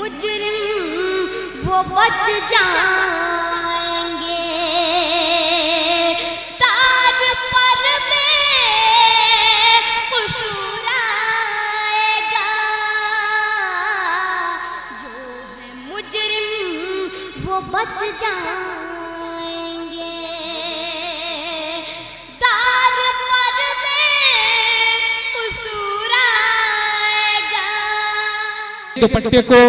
मुजरिम वो बच जाएंगे, तार पर बेकसूर आएगा। जो है मुजरिम वो बच जाएंगे, तार पर बेकसूर आएगा। दुपट्टे को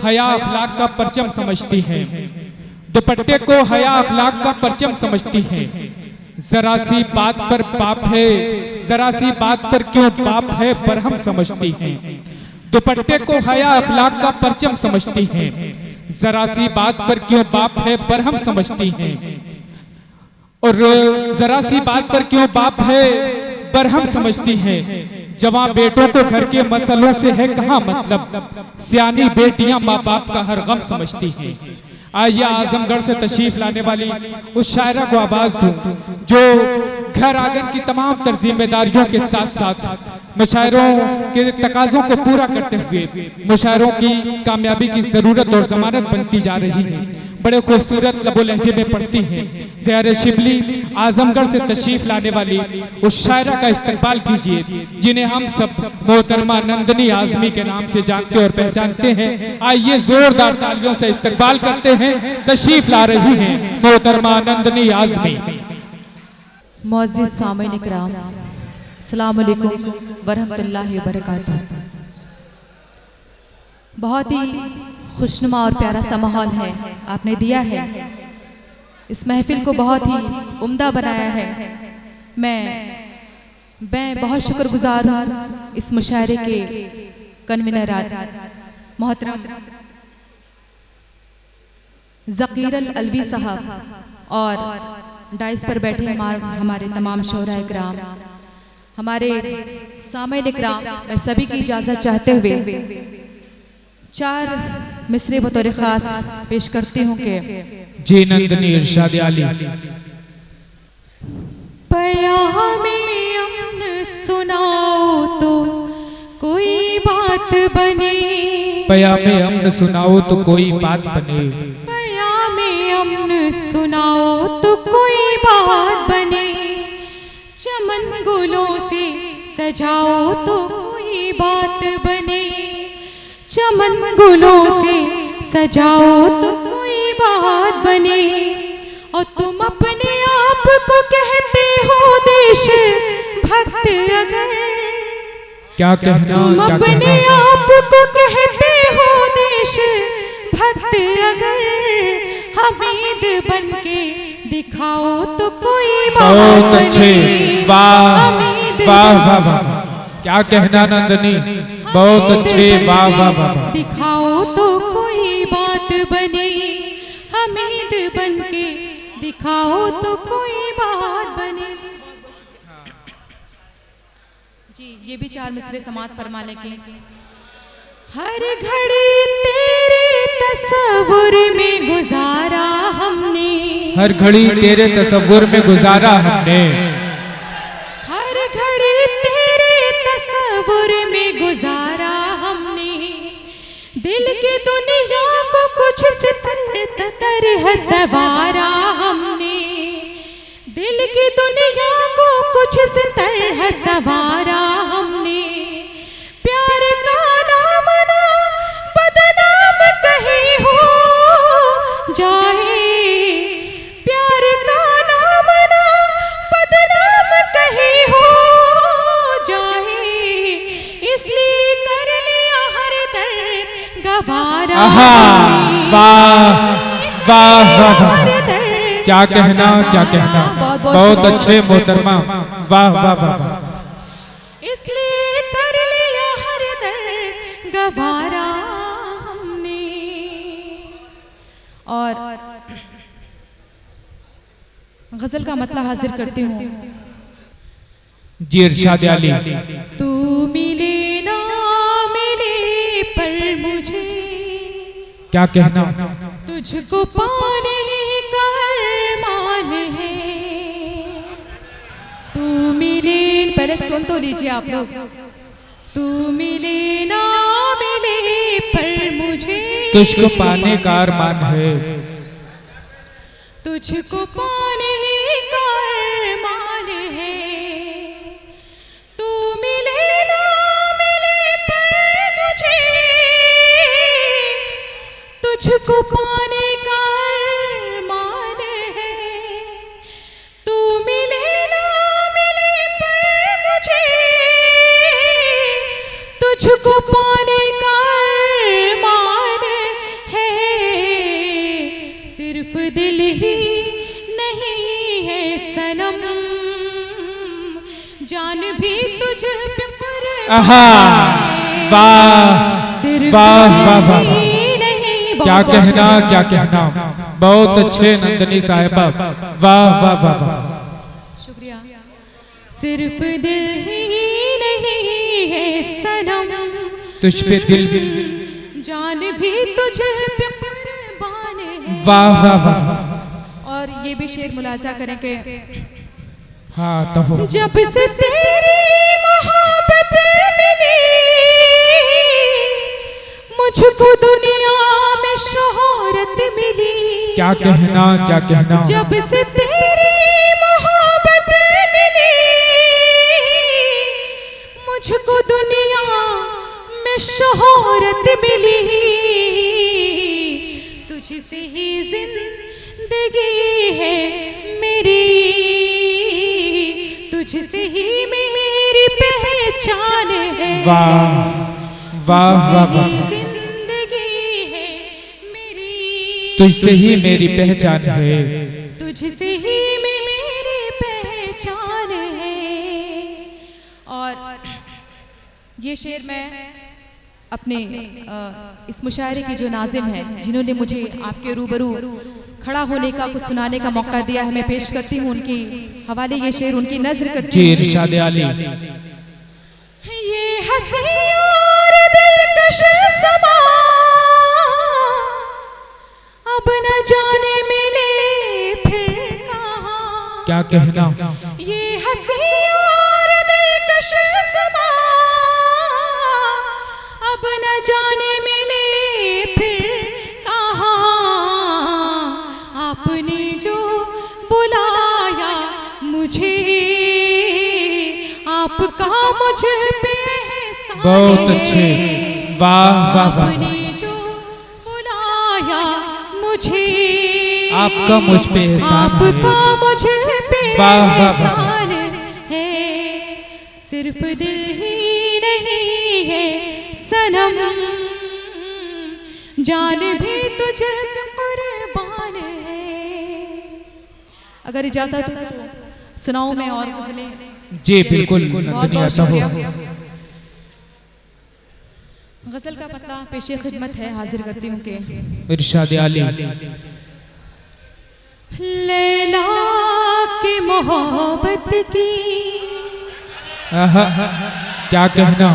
हया अखलाक का परचम समझती है, दुपट्टे को हया अखलाक का परचम समझती है। जरा सी बात पर पाप है, जरा सी बात पर क्यों पाप है बरहम समझती है। दुपट्टे को हया अखलाक का परचम समझती है, जरा सी बात पर क्यों पाप है बरहम समझती है। और जरा सी बात पर क्यों पाप है बरहम समझती है। जवां बेटों को घर के मसलों से है कहाँ मतलब, सियानी बेटियां माँ बाप का हर गम समझती हैं। आइए आजमगढ़ से तशरीफ लाने वाली उस शायरा को आवाज दूं जो घर आंगन की तमाम तर जिम्मेदारियों के साथ साथ मुशायरों के तकाजों को पूरा करते हुए मुशायरों की कामयाबी की जरूरत और जमानत बनती जा रही है। बड़े खूबसूरत लबो लहजे में पढ़ती हैं। दयारे शिबली आजमगढ़ से तशरीफ लाने वाली उस शायरा का इस्तकबाल कीजिए जिन्हें हम सब मोहतरमा नंदनी आजमी के नाम से जानते और पहचानते हैं। आइए जोरदार तालियों से इस्तकबाल करते हैं। तशरीफ ला रही हैं मोहतरमा नंदनी आजमी। मुअज़्ज़िज़ सामीन इकराम, अस्सलाम वालेकुम वरहमतुल्लाहि वबरकातुहू। बहुत ही खुशनुमा और प्यारा सा माहौल है आपने दिया है, इस महफिल को बहुत ही उम्दा बनाया है। मैं बहुत शुक्रगुजार हूँ इस मुशायरे के कन्वीनर मोहतरम ज़कीर अलवी साहब और डाइस पर बैठे हमारे तमाम शोहराए इकराम, हमारे सामीन इकराम, मैं सभी की इजाज़त चाहते हुए 4 मिसरे बतौर खास पेश करती हूँ कि जी नंदनी इरशाद आली। पयामे अमन सुनाओ तो कोई बात बने, पयामे अमन सुनाओ तो कोई बात बने, पयामे अमन सुनाओ तो कोई बात बने, चमन गुलों से सजाओ तो कोई बात बने, चमन गुलों से सजाओ तो कोई बात बने। और तुम अपने आप को कहते हो देश भक्त, अगर क्या कहना तुम क्या अपने कहना। आप को कहते हो देश भक्त, अगर हमीद बन के दिखाओ तो कोई बात बहुत अच्छे, बने। वाह हमीद वाह बन वाह वाह, क्या कहना नंदनी, बहुत अच्छे, वाह वाह वाह। दिखाओ तो कोई बात बने, हमीद बन के दिखाओ तो कोई बात बने। जी ये भी 4 मिसरे समात फरमा लेके। हर घड़ी तेरे तस्वुर में गुजारा हमने, हर घड़ी तेरे तस्वुर में गुजारा हमने, हर घड़ी तेरे तस्वुर में गुजारा हमने, दिल की दुनिया को कुछ तरह सवारा हमने, दिल की दुनिया को कुछ तरह सवारा हमने, प्यार का नाम ना बदनाम कहीं हो जाए, प्यार का नाम ना बदनाम कहीं हो जाए, इसलिए कर लिया हर दर्द गवारा हमने, वाह वाह वाह वाह, हर दर्द क्या कहना क्या कहना, बहुत अच्छे मोहतरमा, वाह वाह वाह वाह। इसलिए कर लिया हर दर्द गवारा हमने। और गजल का मतलब हाजिर करती हूँ। जी इरशाद आली। तू मिले ना मिले पर मुझे क्या कहना, तुझको पाने का अरमान है, तू मिले, पहले सुन तो लीजिए आप लोग। तू मिले ना मिले पर मुझे तुझको पाने का अरमान है, तुझको पाने का अरमान है। तू मिले ना मिले पर मुझे तुझको पाने का अरमान है। तू मिले ना मिले पर मुझे तुझको पाने का अरमान है। सिर्फ दिल ही नहीं है सनम, जान भी तुझ पे आहा, वाह सिर्फ वाह वाह वाह, दिल ही नहीं। क्या कहना क्या कहना, बहुत अच्छे नंदनी साहिबा, वाह वाह वाह वाह, शुक्रिया। सिर्फ दिल ही नहीं है सनम, तुझ पे दिल, जान भी तुझ पे कुर्बान है। वाह वाह वाह। और ये भी शेर मुलाजा करें कि हाँ तो हो। जब से तेरी मोहब्बत मिली मुझको दुनिया में शोहरत मिली। क्या कहना क्या कहना, जब से तेरी मोहब्बत मिली मुझको दुनिया में शोहरत मिली। तुझसे ही जिंदगी है मेरी, तुझसे ही मेरी पहचान है। वाह वाह वाह तुझसे ही वाह, जिंदगी है मेरी, तुझसे ही मेरी पहचान है, तुझसे ही मेरी पहचान है। और ये शेर मैं अपने इस मुशायरे की जो नाज़िम है, जिन्होंने मुझे आपके रूबरू खड़ा होने का, कुछ सुनाने का मौका दिया है, मैं पेश करती हूँ उनकी हवाले ये शेर, उनकी नज़र करती जी हूँ। इरशाद आली। ये हंसी और दिलकश समा अब न जाने मिले फिर कहाँ। क्या कहना, ये हंसी और दिलकश समा अब न जाने मिले फिर कहाँ। आपने जो बुलाया मुझे, आपका मुझ पे एहसान बहुत है। अच्छे, वाह वाह वाह, आपने जो बुलाया मुझे, आपका मुझ पे एहसान है। आपका मुझ पे वाह वाह वाह, एहसान है। सिर्फ दिल ही नहीं है सनम, जान भी तुझे पे कुर्बान है। अगर इजाजत हो तो सुनाऊं मैं और गजलें? जी बिल्कुल बहुत नंदनी बहुत ऐसा हो। शुक्रिया। गजल का पतला पेशे खिदमत है, हाजिर करती हूँ कि इरशाद आली। लैला की मोहब्बत की आहा, क्या कहना,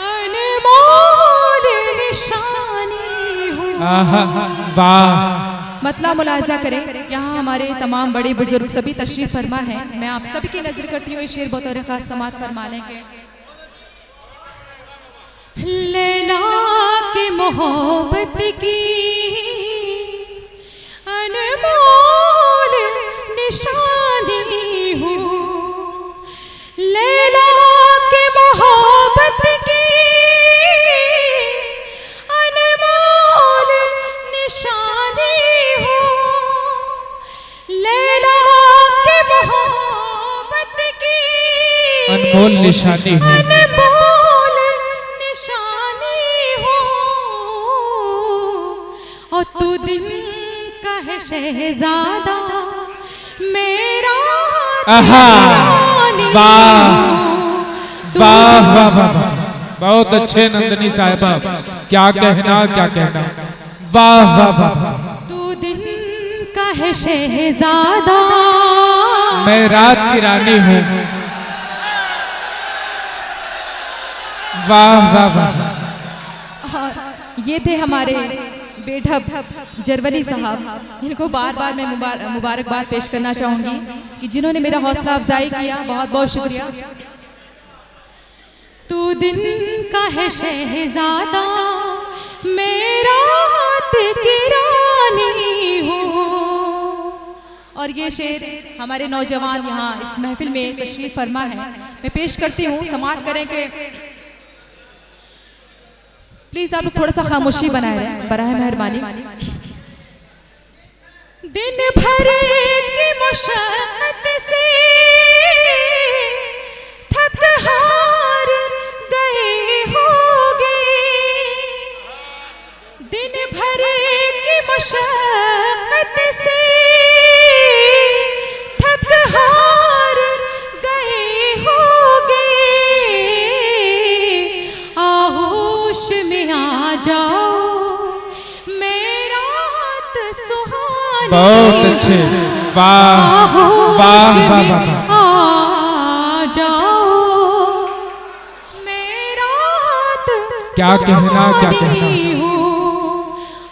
अनमोल निशानी हूँ। आहा, वाह, मतलब मुलाजा करें, यहाँ हमारे तमाम बड़े बुजुर्ग सभी तशरीफ फरमा हैं। मैं आप सभी की नजर करती हूँ, ये शेर बतौर खास समात फरमा लेंगे। लैला की मोहब्बत की अनमोल निशानी हूँ। लैला की मोहब्बत की अनमोल निशानी हूँ। लैला की मोहब्बत की अनमोल निशानी है, अनमोल निशानी हूँ। और तू दिन का है शहजादा मेरा आहा, दीवानी वाह हूँ। तू वाह वाह वाह वाह, बहुत अच्छे नंदनी साहिबा, क्या कहना क्या कहना, वाह वाह वाह वाह। तू दिन का है शहजादा मैं रात की रानी हूँ, वाह वाह वाह। और ये थे हमारे बेढब जरवली साहब, इनको बार बार मैं मुबारकबाद पेश करना चाहूँगी कि जिन्होंने मेरा हौसला अफजाई किया, बहुत बहुत शुक्रिया। तू दिन का है शहजादा और ये शेर हमारे नौजवान यहाँ इस महफिल में तशरीफ फरमा है, मैं पेश करती हूँ। समाअत करें कि प्लीज आप लोग थोड़ा सा खामोशी बनाए रहें, बराह मेहरबानी। दिन भर की मुशक्क़त से थक हार गए होगे, दिन भर की मुशक्क़त से थक हार गए होगे, आहोश में आ जाओ मेरा रात सुहानी। बहुत अच्छे, वाह वाह वाह वाह। आ जाओ मेरा रात क्या कहना, क्या कहना।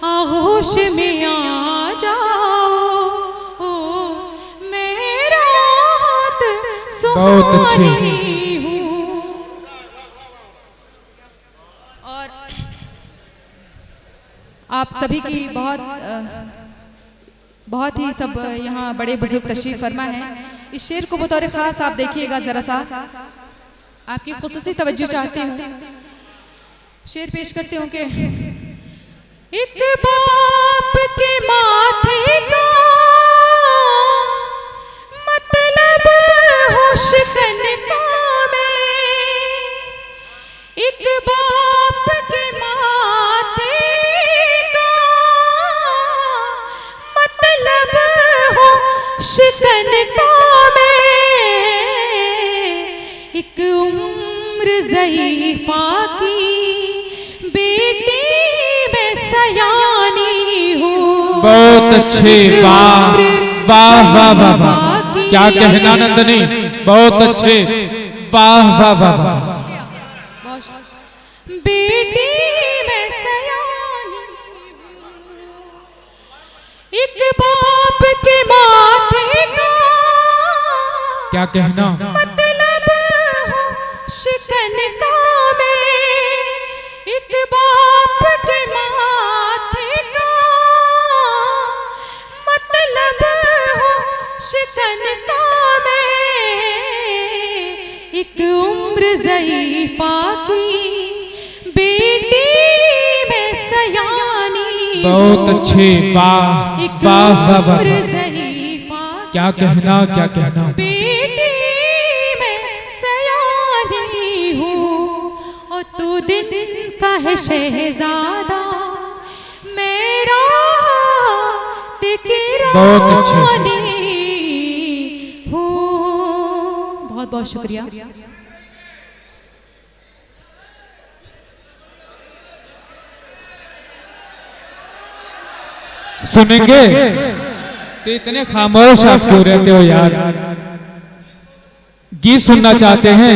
आहोश में आ जाओ मेरा रात बहुत अच्छे। सुहानी हूँ। और आप सभी की बहुत ही सब यहाँ बड़े बुजुर्ग तशरीफ फरमा है। इस शेर को बतौर खास आप देखिएगा, जरा सा आपकी खुसूसी तवज्जो चाहती हूँ। शेर पेश करती हूँ कि एक बाप के माथे का मतलब हो शिकन का में, एक बाप के माथे का मतलब हो शिकन का में, एक उम्र ज़ईफ़ा की बेटी मैं सयानी हूँ। बहुत अच्छे, वाह वाह वाह वाह वाह। क्या कहना नंदनी, बहुत अच्छे, वाह वाह वाह वाह। बेटी मैं सयानी, एक बाप के माथे का क्या कहना, मतलब हो शिकन का में, एक बाप के माथे का मतलब हो शिकन का में, एक उम्र ज़ईफ़ा की बेटी मैं सयानी। बहुत अच्छे, वाह वाह वाह वाह। ज़ईफ़ा क्या कहना, क्या कहना। बेटी मैं सयानी हूँ और तू दिन का है शहजादा मेरा बहुत अच्छे। हूँ। बहुत बहुत शुक्रिया। सुनेंगे तो इतने खामोश आप क्यों रहते हो यार? गीत सुनना चाहते हैं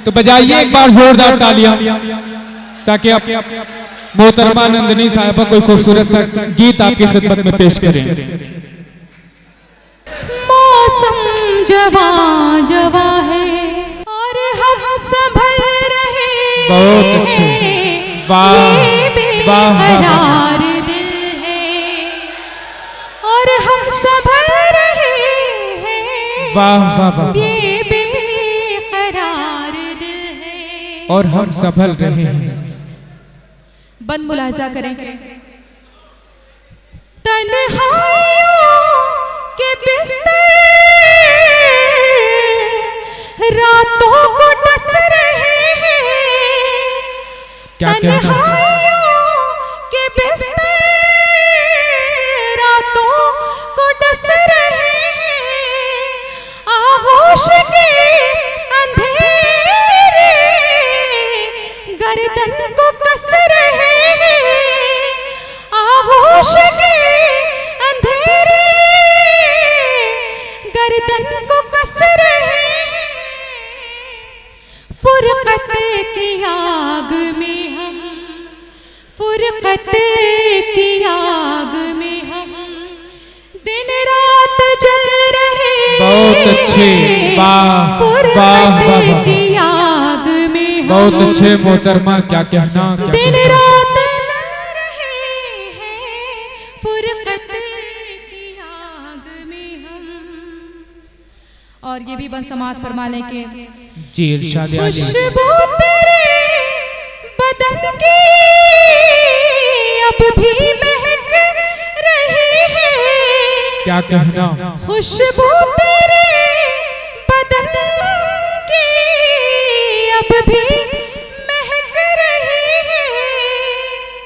तो बजाइए एक बार जोरदार तालियां, ताकि आप मोहतरमा नंदनी साहिबा कोई खूबसूरत सा गीत आपकी खिदमत में पेश करें। मौसम जवा जवा है और हम संभल रहे, बहुत अच्छे, वाह वाह बेकरार दिल है और हम संभल रहे हैं, वाह वाह वाह। ये बेकरार दिल है और हम संभल रहे हैं। बंद मुलाजा करेंगे। तन्हाइयों के बिस्तर रातों को डस रहे हैं, क्या कहना? तन्हाइयों के बिस्तर रातों को डस रहे हैं, आगोश के अंधेरे गर्दन को कस रहे हैं, आगोश के अंधेरे गर्दन को कस रहे हैं, फुरकत की आग में हम, फुरकत की आग में हम दिन रात जल रहे हैं। बहुत अच्छे, वाह वाह वाह वाह। की आग में हम बहुत अच्छे मोहतरमा, क्या कहना, क्या दिन कहना। रात जल रहे हैं, फुरकत की आग में हम और ये भी बन समात फरमा लें कि जी इरशाद आली। खुशबू तेरे बदन की अब भी महक रही है। क्या कहना, खुशबू